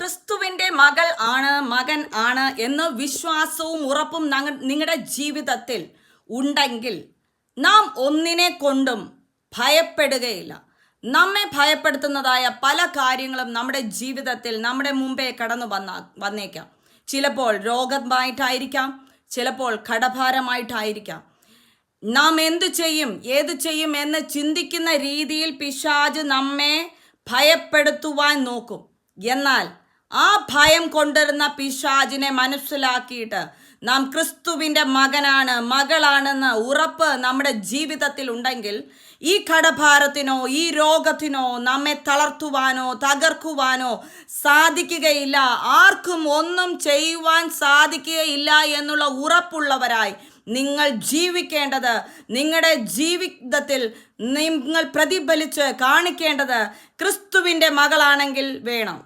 ക്രിസ്തുവിൻ്റെ മകൻ ആണ് എന്ന് വിശ്വാസവും ഉറപ്പും നിങ്ങളുടെ ജീവിതത്തിൽ ഉണ്ടെങ്കിൽ നാം ഒന്നിനെ കൊണ്ടും ഭയപ്പെടുകയില്ല. നമ്മെ ഭയപ്പെടുത്തുന്നതായ പല കാര്യങ്ങളും നമ്മുടെ ജീവിതത്തിൽ നമ്മുടെ മുമ്പേ കടന്നു വന്നേക്കാം. ചിലപ്പോൾ രോഗമായിട്ടായിരിക്കാം, ചിലപ്പോൾ കടഭാരമായിട്ടായിരിക്കാം. നാം എന്തു ചെയ്യും ഏതു ചെയ്യും എന്ന് ചിന്തിക്കുന്ന രീതിയിൽ പിശാച് നമ്മെ ഭയപ്പെടുത്തുവാൻ നോക്കും. എന്നാൽ ആ ഭയം കൊണ്ടുവരുന്ന പിശാചിനെ മനസ്സിലാക്കിയിട്ട് നാം ക്രിസ്തുവിൻ്റെ മകളാണെന്ന് ഉറപ്പ് നമ്മുടെ ജീവിതത്തിൽ ഉണ്ടെങ്കിൽ ഈ കടഭാരത്തിനോ ഈ രോഗത്തിനോ നമ്മെ തളർത്തുവാനോ തകർക്കുവാനോ സാധിക്കുകയില്ല. ആർക്കും ഒന്നും ചെയ്യുവാൻ സാധിക്കുകയില്ല എന്നുള്ള ഉറപ്പുള്ളവരായി നിങ്ങൾ ജീവിക്കേണ്ടത്, നിങ്ങളുടെ ജീവിതത്തിൽ നിങ്ങൾ പ്രതിഫലിച്ച് കാണിക്കേണ്ടത് ക്രിസ്തുവിൻ്റെ മകളാണെങ്കിൽ വേണം.